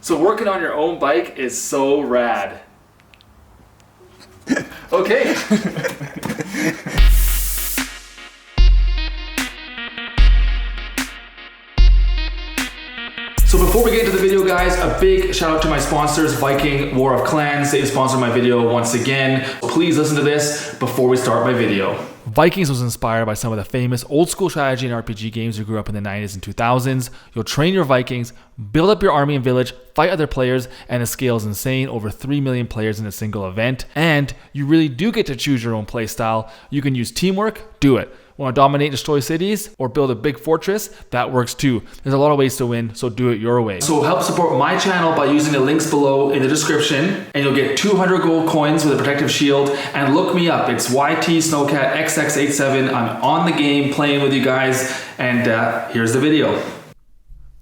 So working on your own bike is so rad. Okay. So before we get into the video, guys, a big shout out to my sponsors, Viking, War of Clans. They sponsored my video once again. Please listen to this before we start my video. Vikings was inspired by some of the famous old school strategy and RPG games we grew up in the 90s and 2000s. You'll train your Vikings, build up your army and village, fight other players, and the scale is insane. Over 3 million players in a single event. And you really do get to choose your own play style. You can use teamwork, do it. Want to dominate and destroy cities or build a big fortress? That works too. There's a lot of ways to win, so do it your way. So help support my channel by using the links below in the description, and you'll get 200 gold coins with a protective shield. And look me up, it's YT Snowcat XX87. I'm on the game playing with you guys, and here's the video.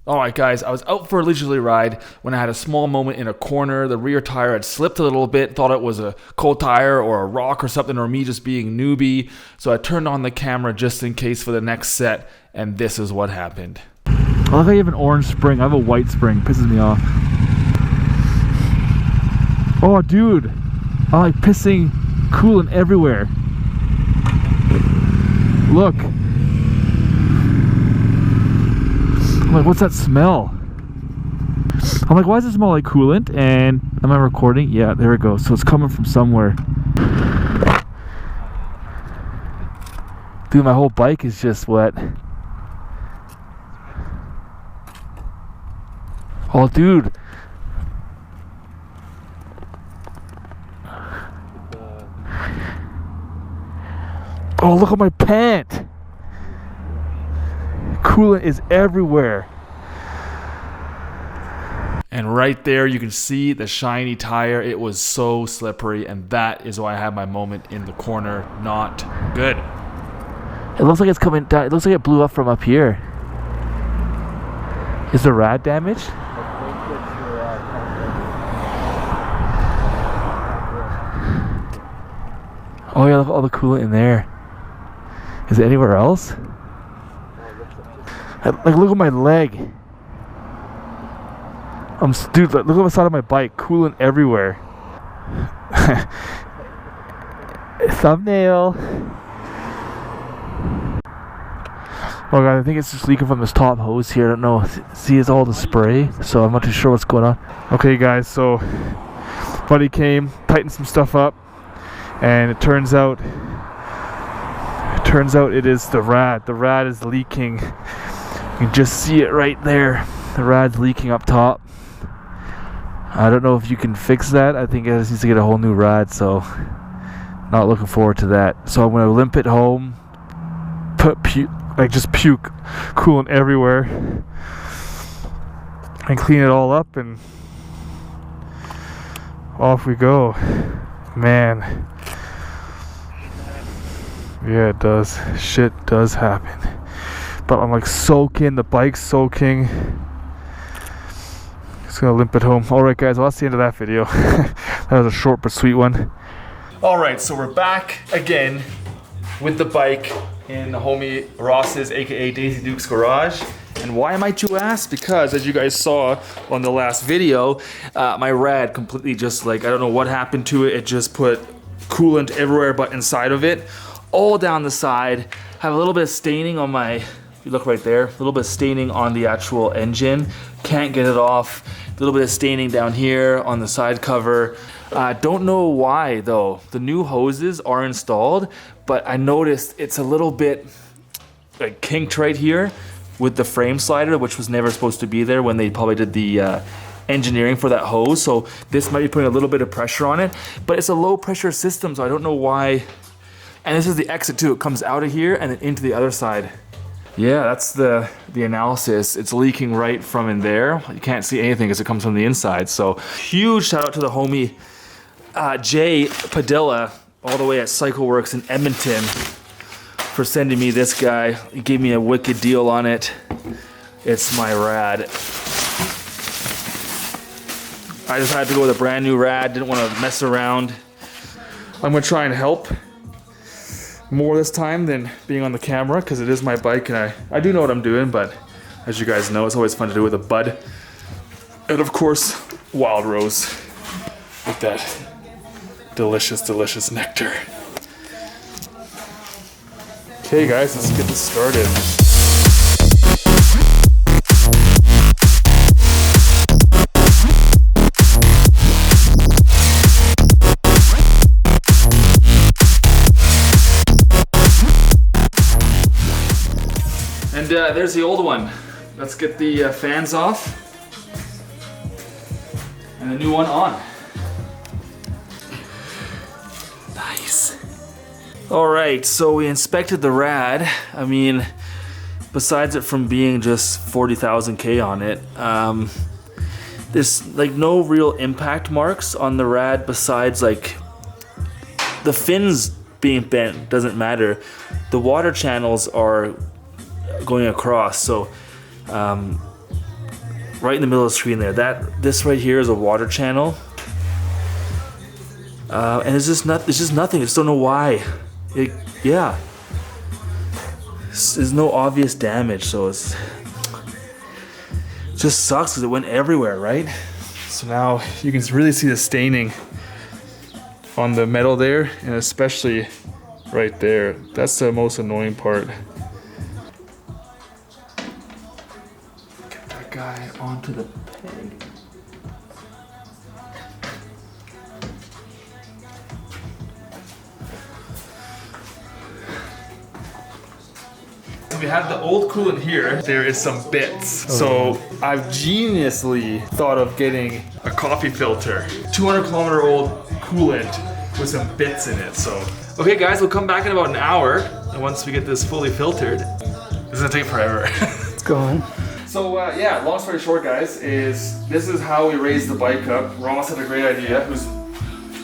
Alright guys, I was out for a leisurely ride when I had a small moment in a corner. The rear tire had slipped a little bit, thought it was a cold tire or a rock or something, or me just being newbie. So I turned on the camera just in case for the next set, and this is what happened. I like how you have an orange spring. I have a white spring, pisses me off. Oh dude, I like pissing coolant everywhere. Look. I'm like, what's that smell? I'm like, why does it smell like coolant? And am I recording? Yeah, there it goes. So it's coming from somewhere. Dude, my whole bike is just wet. Oh, dude. Oh, look at my pant. Coolant is everywhere. And right there you can see the shiny tire. It was so slippery, and that is why I had my moment in the corner. Not good. It looks like it's coming down. It looks like it blew up from up here. Is the rad damaged? Oh yeah, look at all the coolant in there. Is it anywhere else? Like, look at my leg. Dude, look at the side of my bike. Coolant everywhere. Thumbnail. Oh god, I think it's just leaking from this top hose here. I don't know. See, it's all the spray, so I'm not too sure what's going on. Okay, guys, so buddy came, tightened some stuff up, and it turns out it is the rad. The rad is leaking. You can just see it right there. The rad's leaking up top. I don't know if you can fix that. I think it just needs to get a whole new rad, so not looking forward to that. So I'm gonna limp it home, just puke coolant everywhere, and clean it all up, and off we go. Man, yeah, it does. Shit does happen. But I'm like soaking, the bike's soaking. Just gonna limp it home. Alright guys, well that's the end of that video. That was a short but sweet one. Alright, so we're back again with the bike in the homie Ross's, aka Daisy Duke's garage. And why might you ask? Because as you guys saw on the last video, my rad completely just like, I don't know what happened to it. It just put coolant everywhere but inside of it. All down the side. Have a little bit of staining on my... You look right there, a little bit of staining on the actual engine. Can't get it off. A little bit of staining down here on the side cover. Don't know why though. The new hoses are installed, but I noticed it's a little bit like kinked right here with the frame slider, which was never supposed to be there when they probably did the engineering for that hose. So this might be putting a little bit of pressure on it, but it's a low pressure system, so I don't know why. And this is the exit too. It comes out of here and then into the other side. Yeah, that's the analysis. It's leaking right from in there. You can't see anything because it comes from the inside. So huge shout out to the homie Jay Padilla, all the way at CycleWorks in Edmonton, for sending me this guy. He gave me a wicked deal on it. It's my rad. I decided to go with a brand new rad. Didn't want to mess around. I'm gonna try and help more this time than being on the camera, because it is my bike and I do know what I'm doing, but as you guys know, it's always fun to do with a bud. And of course, wild rose with that delicious, delicious nectar. Okay guys, let's get this started. And there's the old one. Let's get the fans off and the new one on. Nice. All right, so we inspected the rad. I mean, besides it from being just 40,000 K on it, there's like no real impact marks on the rad besides like the fins being bent doesn't matter. The water channels are going across, so right in the middle of the screen there, this right here is a water channel, and it's just nothing. I just don't know why. There's no obvious damage, so it just sucks because it went everywhere, right? So now you can really see the staining on the metal there, and especially right there. That's the most annoying part. Get that guy onto the peg. We have the old coolant here. There is some bits. So I've geniusly thought of getting a coffee filter. 200 kilometer old coolant with some bits in it. So, okay guys, we'll come back in about an hour. And once we get this fully filtered, this is gonna take forever. It's going. So yeah, long story short guys, this is how we raised the bike up. Ross had a great idea. Who's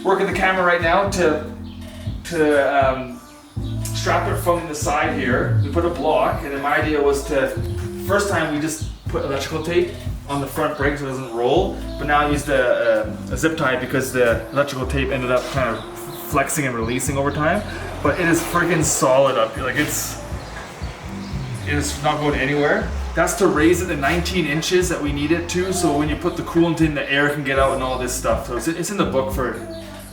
working the camera right now to strap it from the side here. We put a block, and then my idea was first time we just put electrical tape on the front brake so it doesn't roll, but now I used a zip tie because the electrical tape ended up kind of flexing and releasing over time. But it is freaking solid up here. Like it is not going anywhere. That's to raise it to 19 inches that we need it to, so when you put the coolant in, the air can get out and all this stuff. So it's in the book for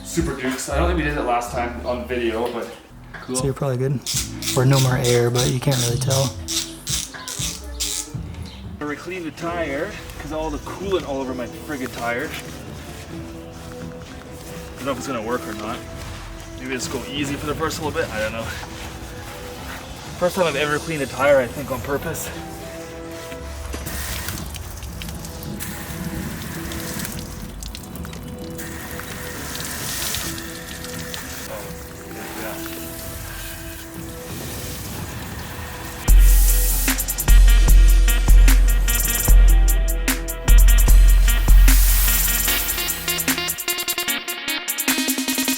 Super Dukes. I don't think we did it last time on video, but cool. So you're probably good. Or no more air, but you can't really tell. I clean the tire because all the coolant all over my friggin' tire. I don't know if it's gonna work or not. Maybe just go easy for the first little bit. I don't know. First time I've ever cleaned a tire, I think, on purpose.